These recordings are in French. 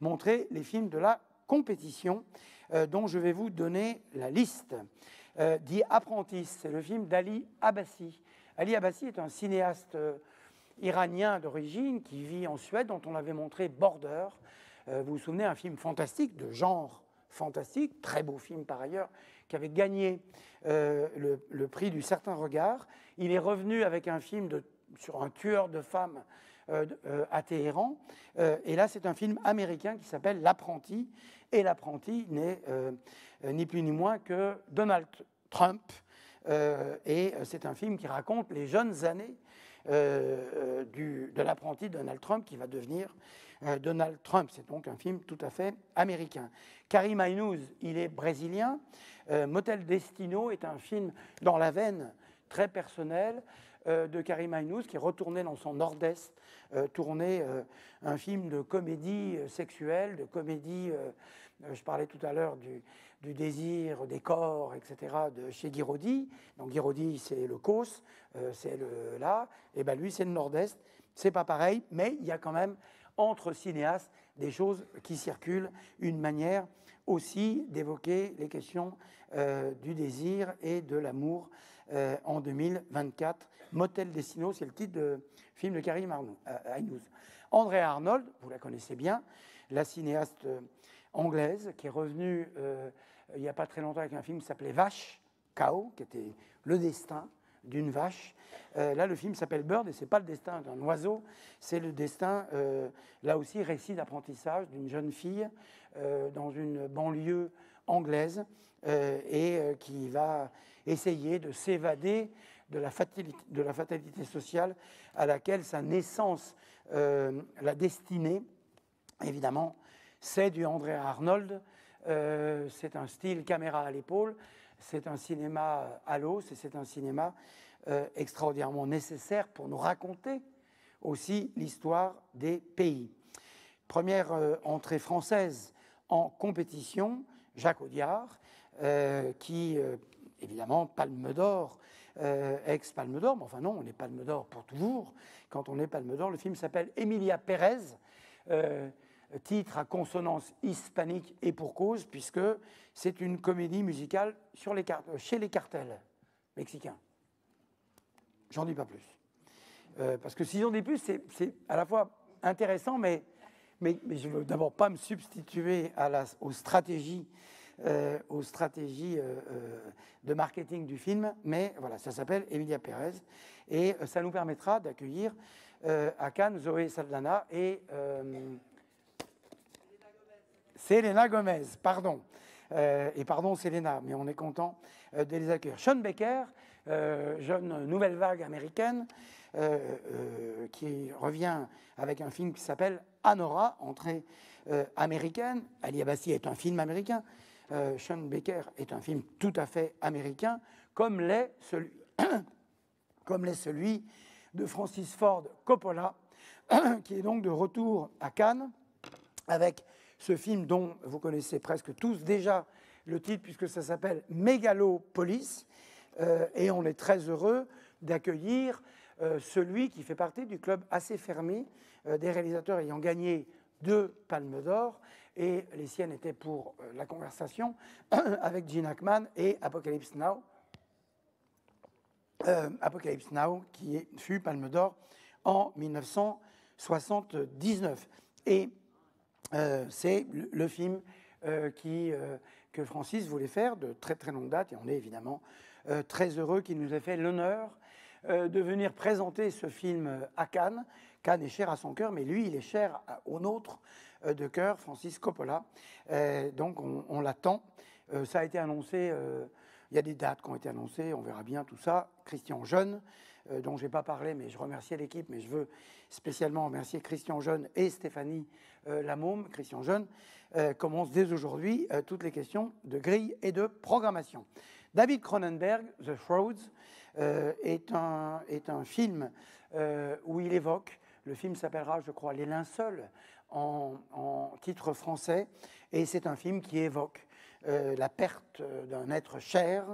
montrer les films de la compétition, dont je vais vous donner la liste. The Apprentice, c'est le film d'Ali Abbasi. Ali Abbasi est un cinéaste iranien d'origine qui vit en Suède, dont on avait montré Border. Vous vous souvenez, un film fantastique, de genre fantastique, très beau film par ailleurs, qui avait gagné le prix du Certain Regard. Il est revenu avec un film sur un tueur de femmes à Téhéran. Et là, c'est un film américain qui s'appelle L'Apprenti. Et l'apprenti n'est ni plus ni moins que Donald Trump. Et c'est un film qui raconte les jeunes années de l'apprenti Donald Trump qui va devenir Donald Trump. C'est donc un film tout à fait américain. Karim Aynouz, il est brésilien. Motel Destino est un film dans la veine très personnelle de Karim Aynouz qui est retourné dans son nord-est, tourner un film de comédie sexuelle, de comédie, je parlais tout à l'heure du désir, des corps, etc., de chez Guiraudy. Donc Guiraudy, c'est le Causse, c'est là, et ben lui, c'est le nord-est. C'est pas pareil, mais il y a quand même, entre cinéastes, des choses qui circulent, une manière aussi d'évoquer les questions du désir et de l'amour en 2024. Motel Destino, c'est le titre de film de Karim Aynouz. Andrea Arnold, vous la connaissez bien, la cinéaste anglaise qui est revenue il n'y a pas très longtemps avec un film qui s'appelait Vache, Cow, qui était le destin d'une vache. Là, le film s'appelle Bird et ce n'est pas le destin d'un oiseau, c'est le destin, là aussi, récit d'apprentissage d'une jeune fille dans une banlieue anglaise et qui va essayer de s'évader de la fatalité sociale à laquelle sa naissance l'a destinée. Évidemment, c'est du Andrea Arnold, c'est un style caméra à l'épaule, c'est un cinéma à l'os et c'est un cinéma extraordinairement nécessaire pour nous raconter aussi l'histoire des pays. Première entrée française en compétition, Jacques Audiard, qui, évidemment, Palme d'Or, ex-Palme d'Or, mais enfin non, on est Palme d'Or pour toujours. Quand on est Palme d'Or, le film s'appelle Emilia Pérez, titre à consonance hispanique et pour cause, puisque c'est une comédie musicale chez les cartels mexicains. J'en dis pas plus. Parce que si j'en dis plus, c'est à la fois intéressant, mais je ne veux d'abord pas me substituer aux stratégies de marketing du film, mais voilà, ça s'appelle Emilia Pérez, et ça nous permettra d'accueillir à Cannes Zoé Saldana et Selena Gomez, pardon. Et pardon Selena, mais on est content de les accueillir. Sean Baker, jeune nouvelle vague américaine, qui revient avec un film qui s'appelle Anora, entrée américaine. Ali Abbasi est un film américain. Sean Baker est un film tout à fait américain, comme l'est celui de Francis Ford Coppola, qui est donc de retour à Cannes, avec ce film dont vous connaissez presque tous déjà le titre, puisque ça s'appelle Mégalopolis, et on est très heureux d'accueillir celui qui fait partie du club assez fermé des réalisateurs ayant gagné 2 Palmes d'Or, et les siennes étaient pour La Conversation, avec Gene Hackman et Apocalypse Now. Apocalypse Now, qui fut Palme d'Or en 1979. Et c'est le film que Francis voulait faire de très très longue date, et on est évidemment très heureux qu'il nous ait fait l'honneur de venir présenter ce film à Cannes. Cannes est cher à son cœur, mais lui, il est cher au nôtre de cœur, Francis Coppola. Donc on l'attend. Ça a été annoncé, il y a des dates qui ont été annoncées, on verra bien tout ça. Christian Jeune, dont je n'ai pas parlé, mais je remerciais l'équipe, mais je veux spécialement remercier Christian Jeune et Stéphanie Lamôme. Christian Jeune commence dès aujourd'hui toutes les questions de grille et de programmation. David Cronenberg, The Frauds, est un film où il évoque, le film s'appellera, je crois, Les Linceuls en titre français, et c'est un film qui évoque la perte d'un être cher.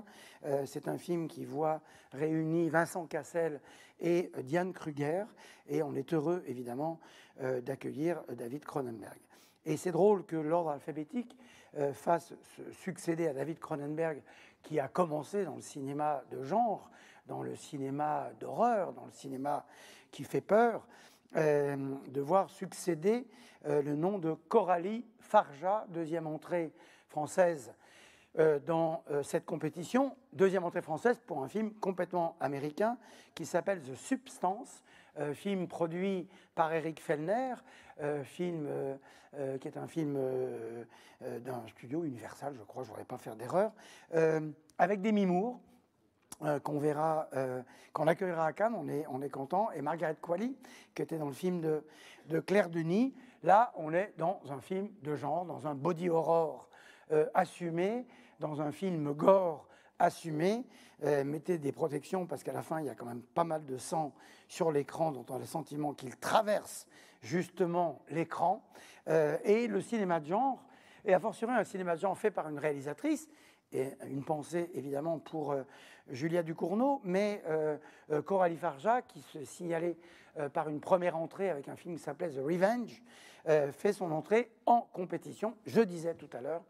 C'est un film qui voit réunis Vincent Cassel et Diane Kruger, et on est heureux évidemment d'accueillir David Cronenberg. Et c'est drôle que l'ordre alphabétique fasse succéder à David Cronenberg, qui a commencé dans le cinéma de genre, dans le cinéma d'horreur, dans le cinéma qui fait peur, de voir succéder le nom de Coralie Farja, deuxième entrée française dans cette compétition, deuxième entrée française pour un film complètement américain qui s'appelle The Substance, film produit par Eric Fellner, film qui est un film d'un studio Universal, je crois, je ne voudrais pas faire d'erreur, avec Demi Moore, qu'on verra, qu'on accueillera à Cannes, on est content, et Margaret Qualley, qui était dans le film de Claire Denis. Là, on est dans un film de genre, dans un body horror assumé, dans un film gore assumé. Mettez des protections, parce qu'à la fin, il y a quand même pas mal de sang sur l'écran, dont on a le sentiment qu'il traverse justement l'écran. Et le cinéma de genre, et a fortiori un cinéma de genre fait par une réalisatrice, et une pensée évidemment pour Julia Ducournau, mais Coralie Farja, qui se signalait par une première entrée avec un film qui s'appelait The Revenge, fait son entrée en compétition. Je disais tout à l'heure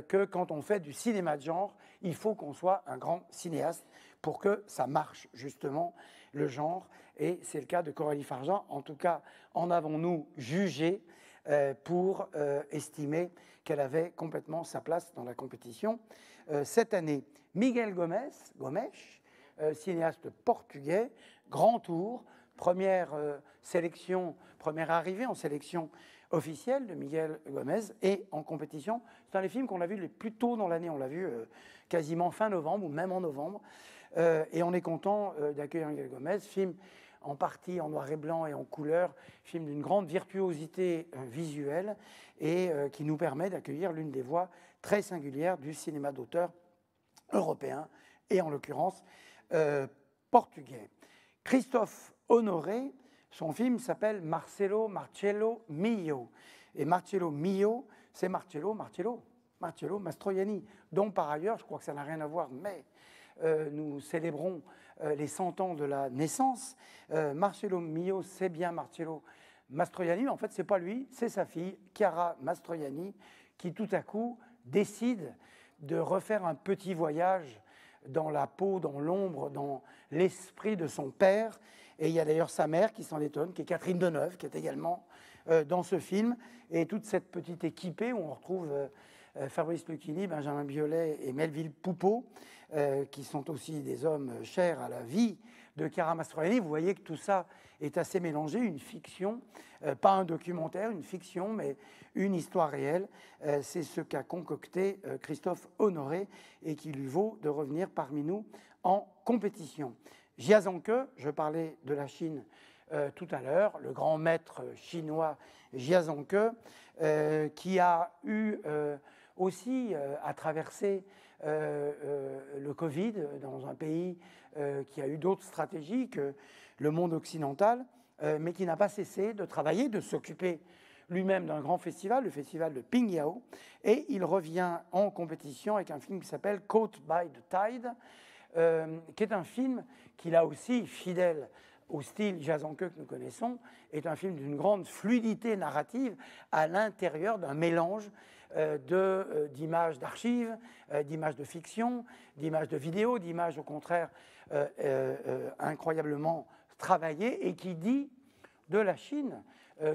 que quand on fait du cinéma de genre, il faut qu'on soit un grand cinéaste pour que ça marche justement, le genre. Et c'est le cas de Coralie Farja. En tout cas, en avons-nous jugé pour estimer qu'elle avait complètement sa place dans la compétition. Cette année, Miguel Gomes, cinéaste portugais, grand tour, première sélection, première arrivée en sélection officielle de Miguel Gomes, et en compétition. C'est un des films qu'on a vu les plus tôt dans l'année, on l'a vu quasiment fin novembre ou même en novembre, et on est content d'accueillir Miguel Gomes, film en partie en noir et blanc et en couleur, film d'une grande virtuosité visuelle et qui nous permet d'accueillir l'une des voix très singulières du cinéma d'auteur européen et en l'occurrence portugais. Christophe Honoré, son film s'appelle Marcello Mio. Et Marcello Mio, c'est Marcello Mastroianni, dont par ailleurs, je crois que ça n'a rien à voir, mais nous célébrons les 100 ans de la naissance. Marcello Mio, c'est bien Marcello Mastroianni, mais en fait, ce n'est pas lui, c'est sa fille, Chiara Mastroianni, qui tout à coup décide de refaire un petit voyage dans la peau, dans l'ombre, dans l'esprit de son père. Et il y a d'ailleurs sa mère qui s'en étonne, qui est Catherine Deneuve, qui est également dans ce film. Et toute cette petite équipée où on retrouve Fabrice Lucchini, Benjamin Biolay et Melville Poupeau, qui sont aussi des hommes chers à la vie de Chiara Mastroianni. Vous voyez que tout ça est assez mélangé, une fiction, pas un documentaire, une fiction, mais une histoire réelle. C'est ce qu'a concocté Christophe Honoré et qui lui vaut de revenir parmi nous en compétition. Jia Zhangke, je parlais de la Chine tout à l'heure, le grand maître chinois Jia Zhangke, qui a eu aussi à traverser le Covid dans un pays qui a eu d'autres stratégies que le monde occidental, mais qui n'a pas cessé de travailler, de s'occuper lui-même d'un grand festival, le festival de Pingyao, et il revient en compétition avec un film qui s'appelle Caught by the Tide, qui est un film qui, là aussi, fidèle au style Jia Zhangke que nous connaissons, est un film d'une grande fluidité narrative à l'intérieur d'un mélange d'images d'archives, d'images de fiction, d'images de vidéo, d'images au contraire incroyablement travaillées, et qui dit de la Chine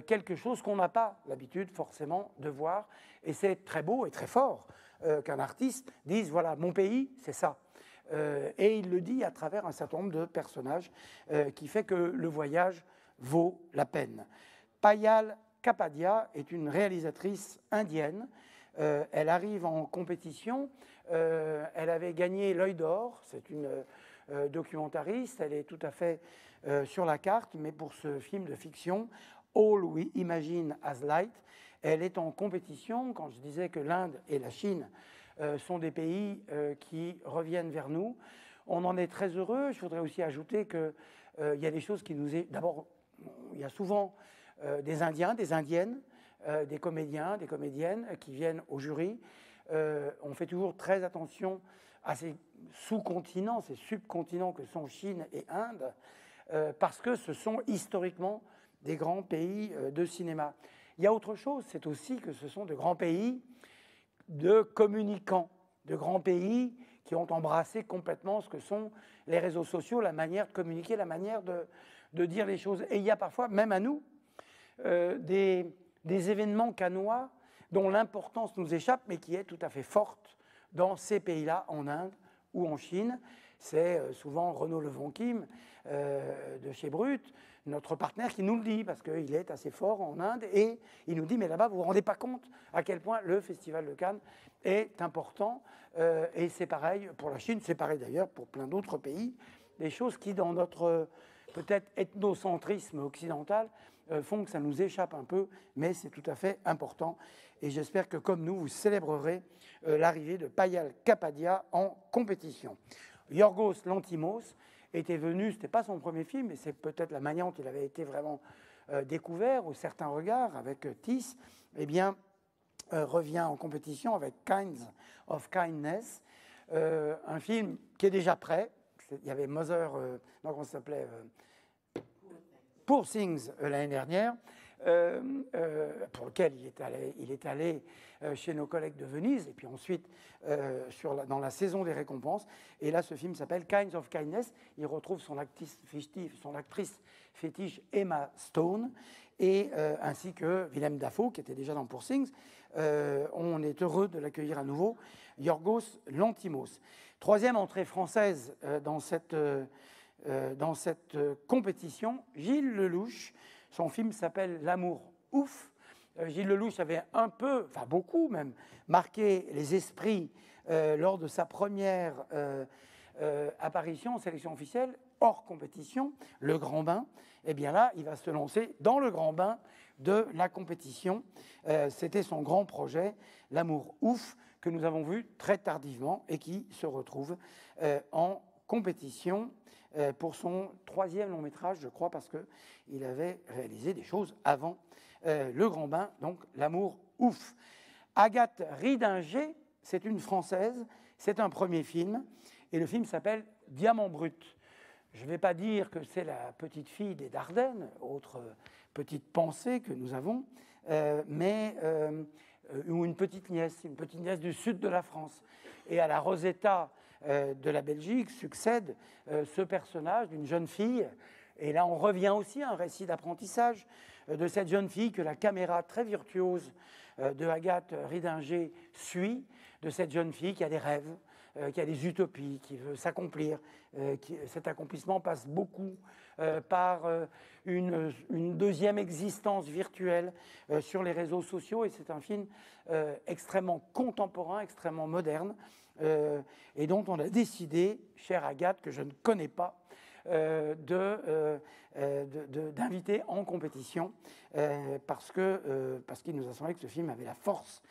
quelque chose qu'on n'a pas l'habitude forcément de voir. Et c'est très beau et très fort qu'un artiste dise, voilà, mon pays, c'est ça. Et il le dit à travers un certain nombre de personnages qui fait que le voyage vaut la peine. Payal Kapadia est une réalisatrice indienne. Elle arrive en compétition. Elle avait gagné l'Œil d'Or. C'est une documentariste. Elle est tout à fait sur la carte, mais pour ce film de fiction, All We Imagine as Light, elle est en compétition. Quand je disais que l'Inde et la Chine sont des pays qui reviennent vers nous, on en est très heureux. Je voudrais aussi ajouter qu'il y a des choses qui nous... D'abord, il y a souvent des Indiens, des Indiennes, des comédiens, des comédiennes qui viennent au jury. On fait toujours très attention à ces sous-continents, ces subcontinents que sont Chine et Inde, parce que ce sont historiquement des grands pays de cinéma. Il y a autre chose, c'est aussi que ce sont de grands pays de communicants, de grands pays qui ont embrassé complètement ce que sont les réseaux sociaux, la manière de communiquer, la manière de dire les choses. Et il y a parfois, même à nous, des événements cannois dont l'importance nous échappe, mais qui est tout à fait forte dans ces pays-là, en Inde ou en Chine. C'est souvent Renaud Levon-Kim de chez Brut, notre partenaire, qui nous le dit, parce qu'il est assez fort en Inde, et il nous dit, mais là-bas, vous ne vous rendez pas compte à quel point le Festival de Cannes est important, et c'est pareil pour la Chine, c'est pareil d'ailleurs pour plein d'autres pays, des choses qui, dans notre peut-être ethnocentrisme occidental, font que ça nous échappe un peu, mais c'est tout à fait important. Et j'espère que, comme nous, vous célébrerez l'arrivée de Payal Kapadia en compétition. Yorgos Lanthimos était venu, ce n'était pas son premier film, mais c'est peut-être la manière dont il avait été vraiment découvert, ou certains regards, avec Tis, eh bien, revient en compétition avec Kinds of Kindness, un film qui est déjà prêt. Il y avait Mother, non, comment ça s'appelait Poor Things l'année dernière, pour lequel il est allé chez nos collègues de Venise, et puis ensuite dans la saison des récompenses. Et là, ce film s'appelle Kinds of Kindness. Il retrouve son actrice fétiche Emma Stone, et ainsi que Willem Dafoe, qui était déjà dans Poor Things. On est heureux de l'accueillir à nouveau, Yorgos Lanthimos. Troisième entrée française dans cette compétition, Gilles Lellouche. Son film s'appelle L'amour ouf. Gilles Lellouche avait un peu, enfin beaucoup même, marqué les esprits lors de sa première apparition en sélection officielle, hors compétition, Le Grand Bain. Et bien là, il va se lancer dans le grand bain de la compétition. C'était son grand projet, L'amour ouf, que nous avons vu très tardivement et qui se retrouve en compétition pour son troisième long métrage, je crois, parce qu'il avait réalisé des choses avant Le Grand Bain, donc L'amour ouf. Agathe Ridinger, c'est une Française, c'est un premier film, et le film s'appelle Diamant brut. Je ne vais pas dire que c'est la petite fille des Dardennes, autre petite pensée que nous avons, ou une petite nièce du sud de la France. Et à la Rosetta de la Belgique succède ce personnage d'une jeune fille. Et là, on revient aussi à un récit d'apprentissage de cette jeune fille que la caméra très virtuose de Agathe Ridinger suit, de cette jeune fille qui a des rêves, qui a des utopies, qui veut s'accomplir. Cet accomplissement passe beaucoup par une deuxième existence virtuelle sur les réseaux sociaux. Et c'est un film extrêmement contemporain, extrêmement moderne, et dont on a décidé, chère Agathe, que je ne connais pas, d'inviter en compétition parce qu'il nous a semblé que ce film avait la force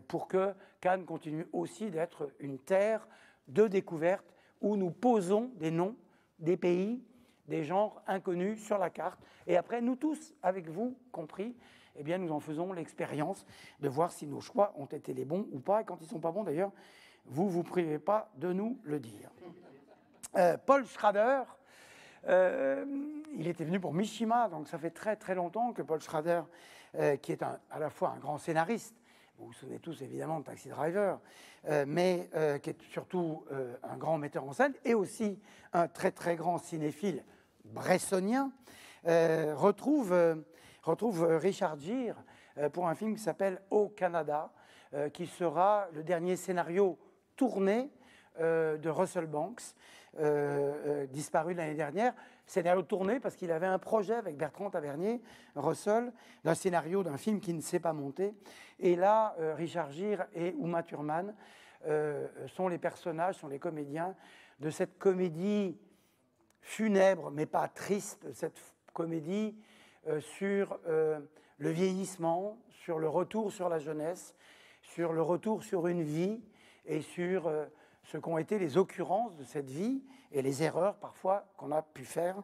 pour que Cannes continue aussi d'être une terre de découverte où nous posons des noms, des pays, des genres inconnus sur la carte. Et après, nous tous, avec vous compris, eh bien, nous en faisons l'expérience de voir si nos choix ont été les bons ou pas. Et quand ils ne sont pas bons, d'ailleurs, vous ne vous privez pas de nous le dire. Paul Schrader, il était venu pour Mishima, donc ça fait très très longtemps que Paul Schrader, qui est à la fois un grand scénariste, vous vous souvenez tous évidemment de Taxi Driver, mais qui est surtout un grand metteur en scène et aussi un très très grand cinéphile bressonien, retrouve Richard Gere pour un film qui s'appelle Au Canada, qui sera le dernier scénario tourné de Russell Banks, disparu l'année dernière. Scénario tourné parce qu'il avait un projet avec Bertrand Tavernier, Russell, d'un scénario d'un film qui ne s'est pas monté. Et là, Richard Gere et Uma Thurman sont les personnages, sont les comédiens de cette comédie funèbre, mais pas triste, cette comédie sur le vieillissement, sur le retour sur la jeunesse, sur le retour sur une vie et sur ce qu'ont été les occurrences de cette vie et les erreurs parfois qu'on a pu faire.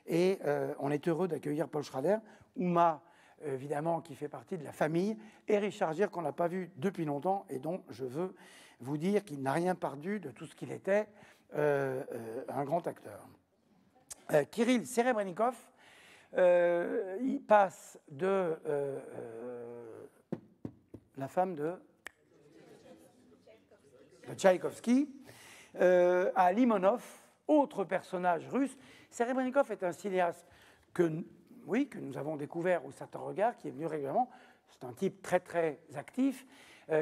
Et on est heureux d'accueillir Paul Schrader, Uma, évidemment, qui fait partie de la famille, et Richard Gere, qu'on n'a pas vu depuis longtemps et dont je veux vous dire qu'il n'a rien perdu de tout ce qu'il était, un grand acteur. Kirill Serebrennikov, Il passe de la femme de Tchaïkovski à Limonov, autre personnage russe. Serebrennikov est un cinéaste que nous avons découvert au Certain Regard, qui est venu régulièrement. C'est un type très très actif,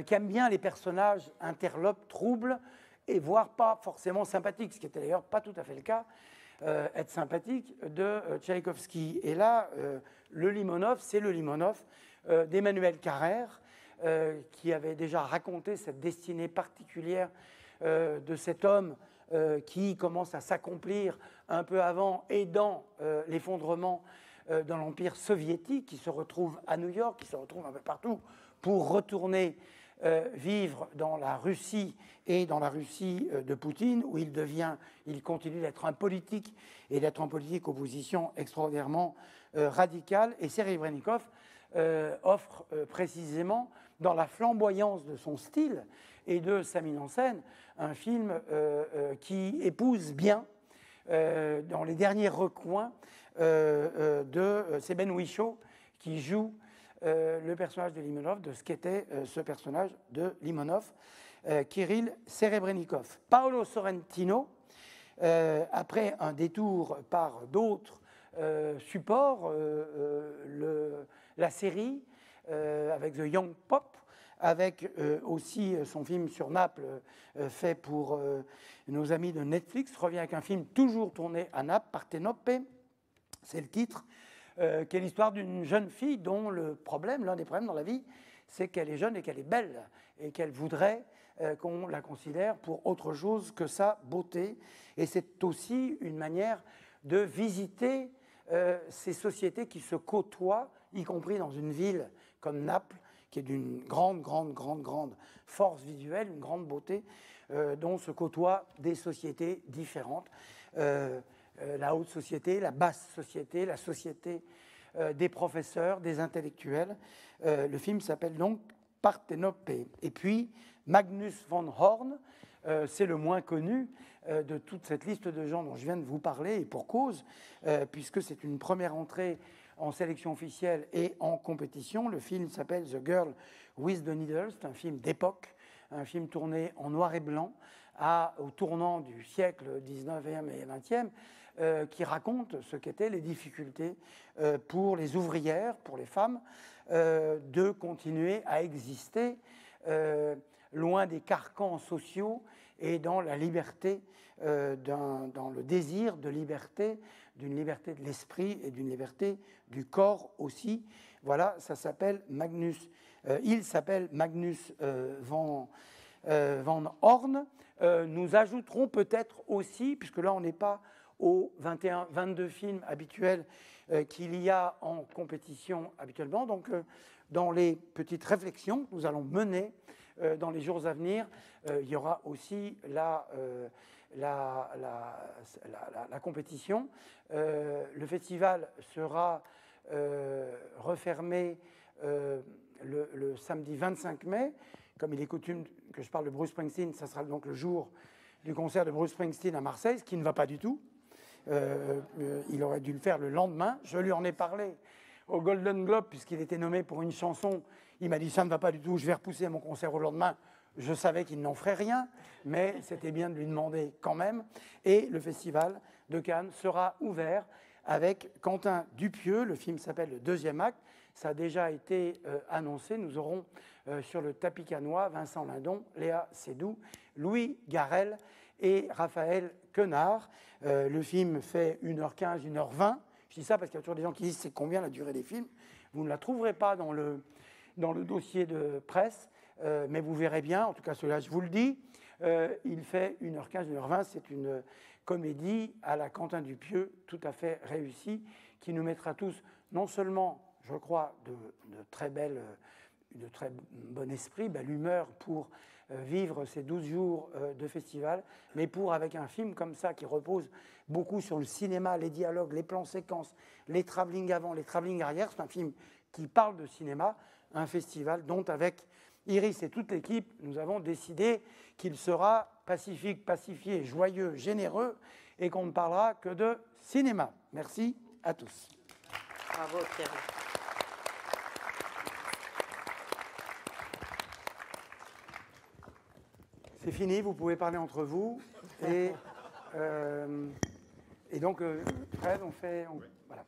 qui aime bien les personnages interlopes, troubles, et voire pas forcément sympathiques, ce qui était d'ailleurs pas tout à fait le cas, être sympathique de Tchaïkovski. Et là, le Limonov, c'est le Limonov d'Emmanuel Carrère, qui avait déjà raconté cette destinée particulière de cet homme qui commence à s'accomplir un peu avant et dans l'effondrement dans l'Empire soviétique, qui se retrouve à New York, qui se retrouve un peu partout pour retourner vivre dans la Russie et dans la Russie de Poutine, où il continue d'être un politique et d'être en politique opposition extraordinairement radicale. Et Serebrennikov offre précisément, dans la flamboyance de son style et de sa mise en scène, un film qui épouse bien, dans les derniers recoins c'est Ben Whishaw qui joue le personnage de Limonov, de ce qu'était ce personnage de Limonov, Kirill Serebrennikov. Paolo Sorrentino, après un détour par d'autres supports, la série avec The Young Pop, avec aussi son film sur Naples fait pour nos amis de Netflix, revient avec un film toujours tourné à Naples, Partenope, c'est le titre, qui est l'histoire d'une jeune fille dont l'un des problèmes dans la vie, c'est qu'elle est jeune et qu'elle est belle, et qu'elle voudrait qu'on la considère pour autre chose que sa beauté. Et c'est aussi une manière de visiter ces sociétés qui se côtoient, y compris dans une ville comme Naples, qui est d'une grande force visuelle, une grande beauté, dont se côtoient des sociétés différentes. La haute société, la basse société, la société des professeurs, des intellectuels. Le film s'appelle donc Partenope. Et puis Magnus von Horn, c'est le moins connu de toute cette liste de gens dont je viens de vous parler, et pour cause, puisque c'est une première entrée en sélection officielle et en compétition. Le film s'appelle The Girl with the Needle, c'est un film d'époque, un film tourné en noir et blanc au tournant du siècle 19e et 20e, qui raconte ce qu'étaient les difficultés pour les ouvrières, pour les femmes, de continuer à exister loin des carcans sociaux et dans la liberté, dans le désir de liberté, d'une liberté de l'esprit et d'une liberté du corps aussi. Voilà, ça s'appelle Magnus. Il s'appelle Magnus van Horn. Nous ajouterons peut-être aussi, puisque là on n'est pas aux 21, 22 films habituels qu'il y a en compétition habituellement. Donc, dans les petites réflexions que nous allons mener dans les jours à venir, il y aura aussi la compétition. Le festival sera refermé le samedi 25 mai. Comme il est coutume que je parle de Bruce Springsteen, ça sera donc le jour du concert de Bruce Springsteen à Marseille, ce qui ne va pas du tout. Il aurait dû le faire le lendemain. Je lui en ai parlé au Golden Globe, puisqu'il était nommé pour une chanson. Il m'a dit « ça ne va pas du tout, je vais repousser mon concert au lendemain ». Je savais qu'il n'en ferait rien, mais c'était bien de lui demander quand même. Et le festival de Cannes sera ouvert avec Quentin Dupieux. Le film s'appelle Le Deuxième Acte. Ça a déjà été annoncé. Nous aurons sur le tapis cannois Vincent Lindon, Léa Seydoux, Louis Garrel et Raphaël Quenard. Le film fait 1h15, 1h20. Je dis ça parce qu'il y a toujours des gens qui disent c'est combien la durée des films. Vous ne la trouverez pas dans le dossier de presse, mais vous verrez bien, en tout cas celui-là je vous le dis, il fait 1h15, 1h20. C'est une comédie à la Quentin Dupieux tout à fait réussie qui nous mettra tous non seulement, je crois, de très bon esprit, belle humeur pour vivre ces 12 jours de festival, mais avec un film comme ça qui repose beaucoup sur le cinéma, les dialogues, les plans séquences, les travelling avant, les travelling arrière. C'est un film qui parle de cinéma, un festival dont avec Iris et toute l'équipe, nous avons décidé qu'il sera pacifique, pacifié, joyeux, généreux et qu'on ne parlera que de cinéma. Merci à tous. Bravo Thierry. C'est fini, vous pouvez parler entre vous. Et donc, Fred, voilà.